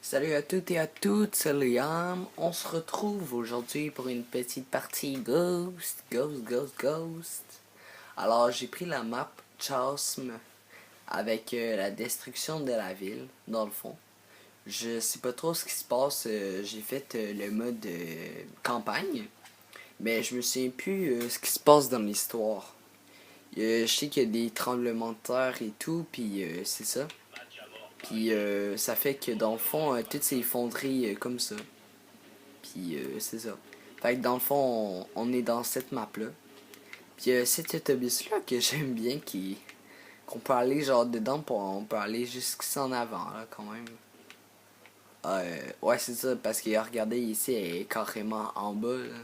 Salut à toutes et à toutes, c'est Liam. On se retrouve aujourd'hui pour une petite partie Ghost. Alors j'ai pris la map Chasm avec la destruction de la ville, dans le fond. Je sais pas trop ce qui se passe, j'ai fait le mode campagne, mais je me souviens plus ce qui se passe dans l'histoire. Je sais qu'il y a des tremblements de terre et tout, puis c'est ça. Puis ça fait que dans le fond, tout s'est effondré comme ça. Puis c'est ça. Fait que dans le fond, on est dans cette map-là. Puis cet autobus-là que j'aime bien, qu'on peut aller genre dedans, on peut aller jusqu'ici en avant, là, quand même. Ouais, c'est ça, parce que regardez ici, elle est carrément en bas, là.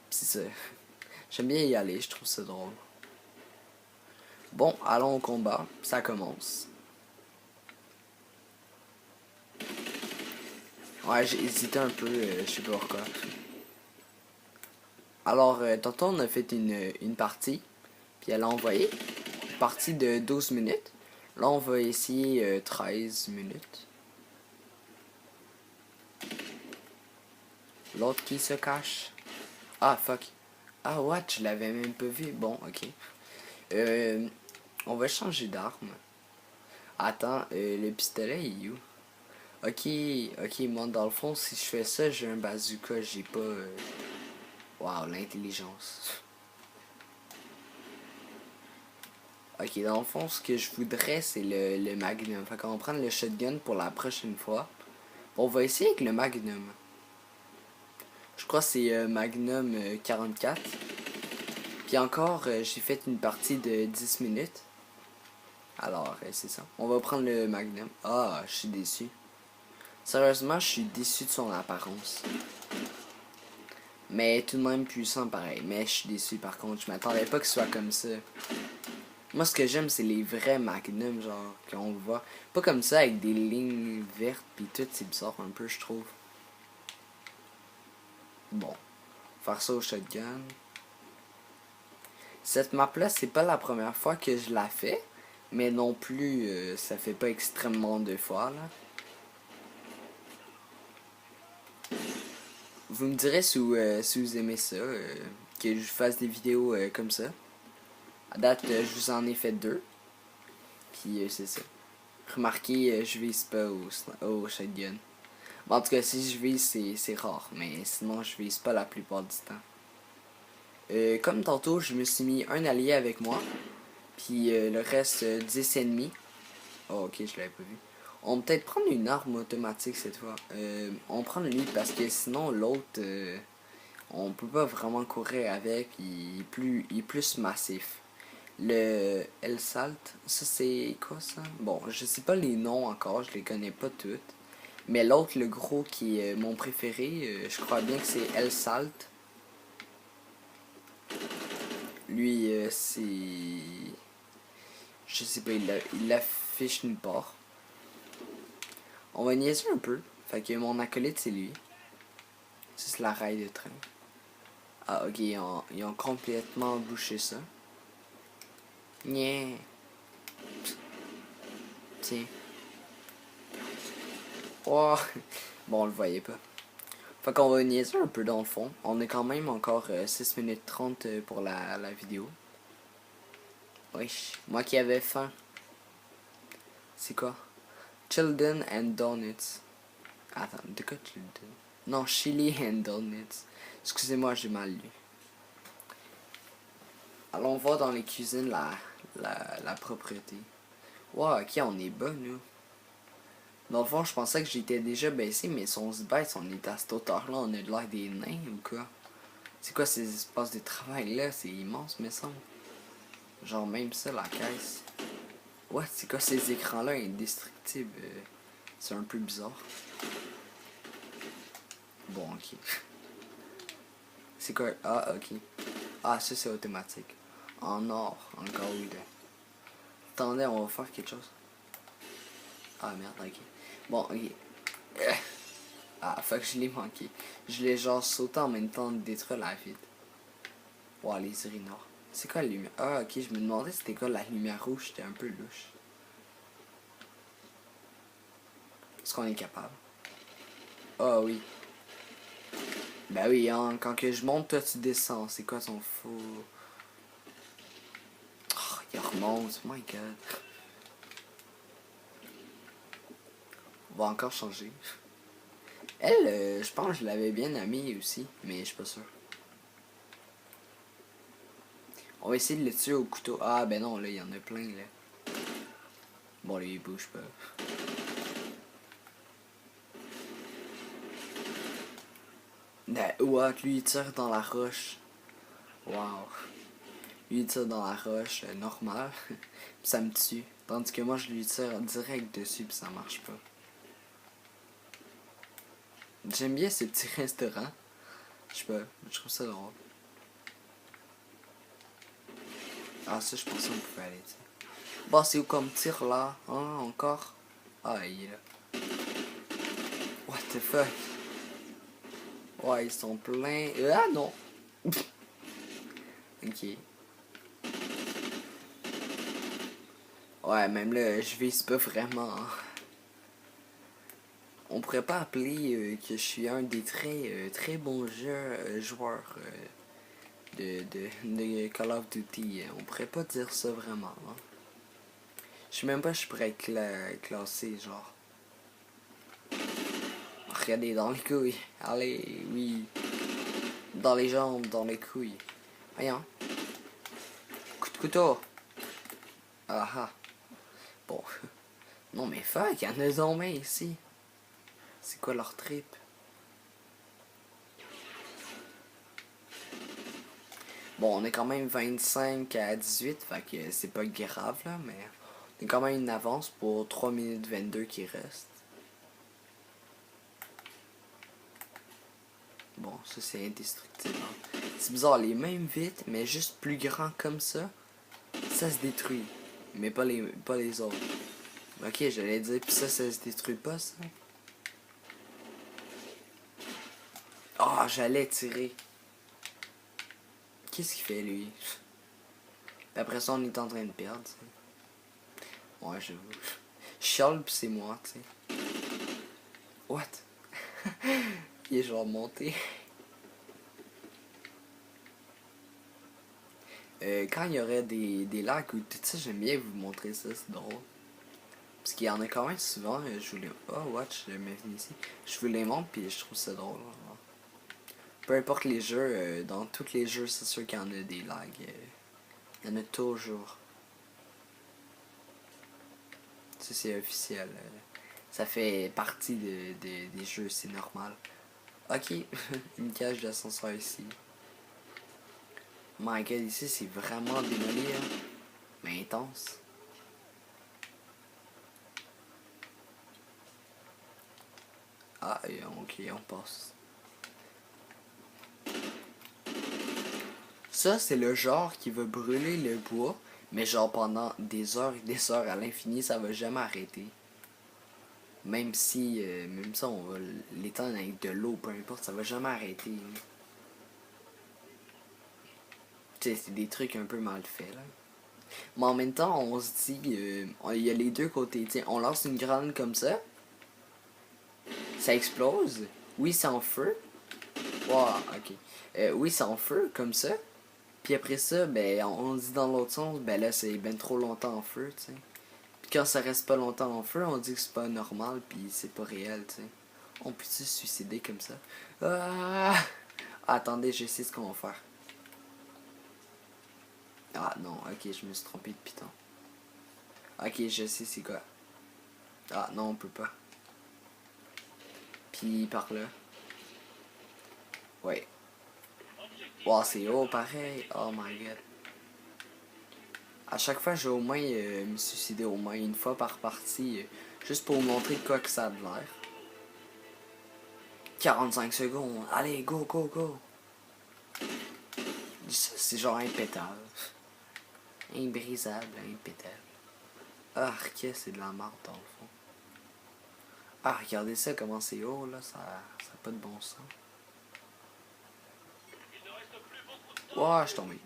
Puis c'est ça. J'aime bien y aller, je trouve ça drôle. Bon, allons au combat, ça commence. Ouais, j'ai hésité un peu, je sais pas pourquoi. Alors, tantôt, on a fait une partie, puis elle a envoyé une partie de 12 minutes. Là, on va essayer 13 minutes. L'autre qui se cache. Ah, fuck. Ah, what? Je l'avais même pas vu. Bon, ok. On va changer d'arme. Attends, le pistolet, il est où? Ok, moi, dans le fond, si je fais ça, j'ai un bazooka. J'ai pas... Wow, l'intelligence. Ok, dans le fond, ce que je voudrais, c'est le Magnum. Fait qu'on va prendre le shotgun pour la prochaine fois. On va essayer avec le Magnum. Je crois que c'est Magnum 44. Puis encore, j'ai fait une partie de 10 minutes. Alors, c'est ça. On va prendre le Magnum. Ah, je suis déçu. Sérieusement, je suis déçu de son apparence. Mais tout de même puissant pareil. Mais je suis déçu par contre. Je m'attendais pas qu'il soit comme ça. Moi, ce que j'aime, c'est les vrais Magnum, genre, qu'on voit. Pas comme ça, avec des lignes vertes, puis tout, c'est bizarre un peu, je trouve. Bon. Faire ça au shotgun. Cette map-là, c'est pas la première fois que je la fais. Mais non plus, ça fait pas extrêmement de fois, là. Vous me direz si vous aimez ça, que je fasse des vidéos comme ça. À date, je vous en ai fait deux. Puis c'est ça. Remarquez, je vise pas au shotgun. Bon, en tout cas, si je vise, c'est rare. Mais sinon, je vise pas la plupart du temps. Comme tantôt, je me suis mis un allié avec moi. Puis le reste, 10 ennemis. Oh, ok, je l'avais pas vu. On va peut-être prendre une arme automatique cette fois. On prend lui parce que sinon, l'autre, on peut pas vraiment courir avec. Il est plus massif. Le El Salt, ça c'est quoi ça? Bon, je sais pas les noms encore, je les connais pas toutes. Mais l'autre, le gros qui est mon préféré, je crois bien que c'est El Salt. Lui, c'est... Je sais pas, il l'affiche nulle part. On va niaiser un peu. Fait que mon acolyte, c'est lui. Ça, c'est la rail de train. Ah, ok, ils ont complètement bouché ça. Yeah. Tiens. Oh. Bon, on le voyait pas. Fait qu'on va niaiser un peu dans le fond. On est quand même encore 6 minutes 30 pour la vidéo. Wesh, moi qui avais faim. C'est quoi? Children and Donuts. Attends, de quoi Children? Non, Chili and Donuts. Excusez-moi, j'ai mal lu. Allons voir dans les cuisines la propreté. Wow, ok, on est bas, nous. Dans le fond, je pensais que j'étais déjà baissé, mais si on se baisse, on est à cette hauteur-là, on a de l'air des nains ou quoi? C'est quoi ces espaces de travail-là? C'est immense, me semble. Genre même ça, la caisse. Ouais, c'est quoi ces écrans-là indestructibles? C'est un peu bizarre. Bon, ok. C'est quoi? Ah, ok. Ah, ça c'est automatique. En or, encore oui. Attendez, on va faire quelque chose. Ah merde, ok. Bon, ok. Ah, fuck, je l'ai manqué. Je l'ai genre sauté en même temps de détruire la ville. Wow, les urinoirs. C'est quoi la lumière? Ah, ok, je me demandais c'était quoi la lumière rouge, j'étais un peu louche. Est-ce qu'on est capable? Ah oui. Ben oui, hein, quand que je monte, toi tu descends. C'est quoi ton faux? Oh, il remonte, my god. On va encore changer. Elle, je pense que je l'avais bien aimée aussi, mais je suis pas sûr. On va essayer de le tuer au couteau. Ah ben non, là, il y en a plein, là. Bon, là, il bouge pas. What, lui, il tire dans la roche. Wow. Lui, il tire dans la roche, normal. Puis ça me tue. Tandis que moi, je lui tire direct dessus, puis ça marche pas. J'aime bien ces petits restaurants. Je sais pas, je trouve ça drôle. Ah, ça, je pensais qu'on pouvait aller, tu sais. Bon, c'est où comme tir là? Hein, encore? Ah, il est là. What the fuck? Ouais, ils sont pleins. Ah non! Ok. Ouais, même là, je vise pas vraiment. On pourrait pas appeler que je suis un des très bons joueurs de Call of Duty. On pourrait pas dire ça vraiment. Hein. Je sais même pas si je pourrais être classé, genre. Regardez, dans les couilles. Allez, oui. Dans les jambes, dans les couilles. Voyons. Coup de couteau. Ah ah. Bon. Non mais fuck, il y en a donc main ici. C'est quoi leur trip? Bon, on est quand même 25 à 18, fait que c'est pas grave là, mais on est quand même une avance pour 3 minutes 22 qui restent. Bon, ça c'est indestructible. Hein. C'est bizarre, les mêmes vite, mais juste plus grand comme ça se détruit. Mais pas les autres. Ok, j'allais dire, puis ça se détruit pas, ça. Ah, oh, j'allais tirer. Qu'est-ce qu'il fait, lui? Puis après ça, on est en train de perdre, t'sais. Ouais, j'avoue. Chiale, pis c'est moi, tu sais. What? Il est genre monté. Quand il y aurait des lacs ou tout ça, j'aime bien vous montrer ça, c'est drôle. Parce qu'il y en a quand même souvent, je vous les... Oh, watch, je me viens ici. Je vous les montre, puis je trouve ça drôle. Genre. Peu importe les jeux, dans tous les jeux, c'est sûr qu'il y en a des lags. Il y en a toujours. Ça, c'est officiel. Ça fait partie des jeux, c'est normal. Ok, une cage d'ascenseur ici. My god, ici, c'est vraiment démoli, hein. Mais intense. Ah, ok, on passe. Ça, c'est le genre qui va brûler le bois, mais genre pendant des heures et des heures à l'infini, ça va jamais arrêter. Même ça, on va l'étendre avec de l'eau, peu importe, ça va jamais arrêter. Hein. Tu sais, c'est des trucs un peu mal faits, là. Mais en même temps, on se dit, il y a les deux côtés. Tiens, on lance une grenade comme ça explose. Oui, c'est en feu. Wow, ok. Oui, c'est en feu, comme ça. Puis après ça, ben, on dit dans l'autre sens, ben là, c'est ben trop longtemps en feu, tu sais. Puis quand ça reste pas longtemps en feu, on dit que c'est pas normal, puis c'est pas réel, tu sais. On peut se suicider comme ça? Ah! Attendez, je sais ce qu'on va faire. Ah non, ok, je me suis trompé de piton. Ok, je sais c'est quoi. Ah non, on peut pas. Puis par là. Ouais. Wow, c'est haut pareil. Oh my god. À chaque fois, je vais au moins me suicider au moins une fois par partie. Juste pour vous montrer quoi que ça a de l'air. 45 secondes. Allez, go, go, go. Ça, c'est genre impétable. Imbrisable, impétable. Ah, c'est de la marde dans le fond. Ah, regardez ça, comment c'est haut, là. Ça a pas de bon sens. Ouais, je suis tombé.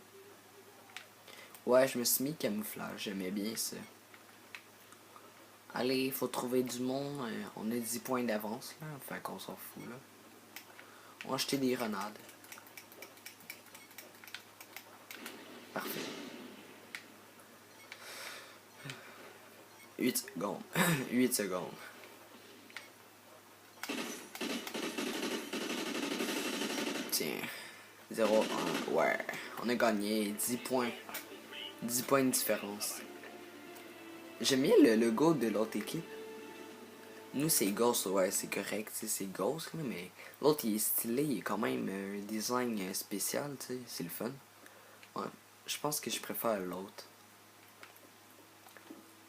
Ouais, je me suis mis camouflage. J'aimais bien ça. Allez, faut trouver du monde. On a 10 points d'avance, là. Fait qu'on s'en fout, là. On va acheter des grenades. Parfait. 8 secondes. 8 secondes. Tiens. 0, 1. Ouais. On a gagné 10 points. 10 points de différence. J'aime bien le logo de l'autre équipe. Nous, c'est Ghost, ouais, c'est correct, c'est Ghost, là, mais l'autre, il est stylé, il est quand même un design spécial, tu sais, c'est le fun. Ouais, je pense que je préfère l'autre.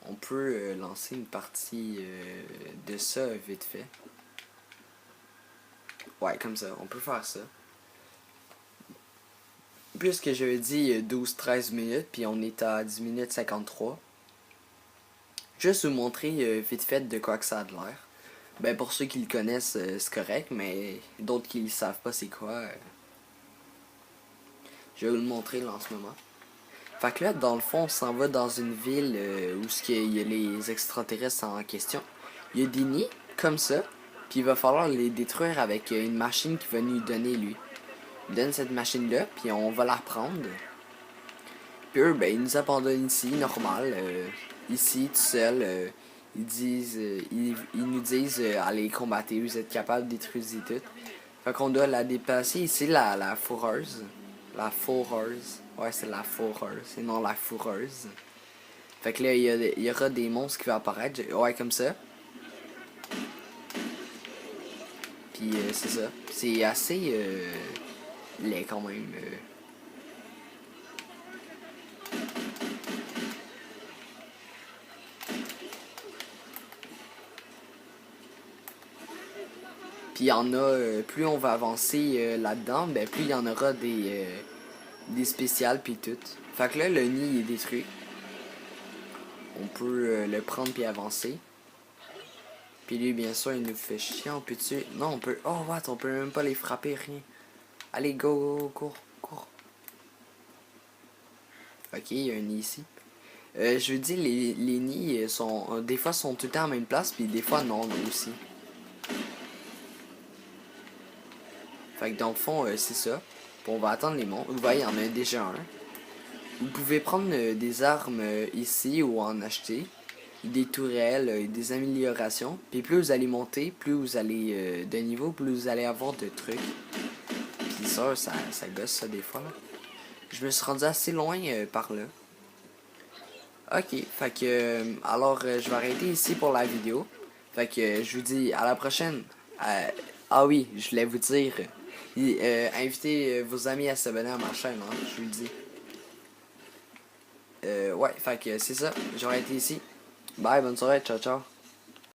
On peut lancer une partie de ça vite fait. Ouais, comme ça, on peut faire ça. Puisque j'avais dit 12-13 minutes, puis on est à 10 minutes 53. Juste vous montrer vite fait de quoi que ça a de l'air. Ben pour ceux qui le connaissent, c'est correct, mais d'autres qui ne savent pas c'est quoi. Je vais vous le montrer là en ce moment. Fait que là, dans le fond, on s'en va dans une ville où il y a les extraterrestres en question. Il y a des nids comme ça, puis il va falloir les détruire avec une machine qui va nous donner lui. Il donne cette machine-là, puis on va la reprendre. Puis eux, ben, ils nous abandonnent ici, normal, ici, tout seul. Ils nous disent, allez combattre, vous êtes capable de détruire tout. Fait qu'on doit la dépasser. Ici, la fourreuse. La fourreuse. Ouais, c'est la fourreuse, et non la fourreuse. Fait que là, il y aura des monstres qui vont apparaître. Ouais, comme ça. Puis c'est ça. C'est assez laid quand même. Puis il y en a, plus on va avancer là-dedans, ben plus il y en aura des spéciales puis tout. Fait que là, le nid est détruit. On peut le prendre puis avancer. Puis lui, bien sûr, il nous fait chier. On peut tuer. Non, on peut. Oh, what, on peut même pas les frapper, rien. Allez, go, go, go, cours, cours. Ok, il y a un nid ici. Je veux dire, les nids sont. Des fois, sont tout le temps à la même place, puis des fois, non, aussi. Fait que dans le fond, c'est ça. Puis on va attendre les monstres. Vous voyez, il y en a déjà un. Vous pouvez prendre des armes ici ou en acheter. Des tourelles, des améliorations. Puis plus vous allez monter, plus vous allez de niveau, plus vous allez avoir de trucs. Puis ça gosse ça des fois. Là. Je me suis rendu assez loin par là. Ok, fait que alors je vais arrêter ici pour la vidéo. Fait que je vous dis à la prochaine. Ah oui, je voulais vous dire, invitez vos amis à s'abonner à ma chaîne, hein, je vous le dis. Ouais, fait que c'est ça, j'aurais été ici. Bye, bonne soirée, ciao ciao.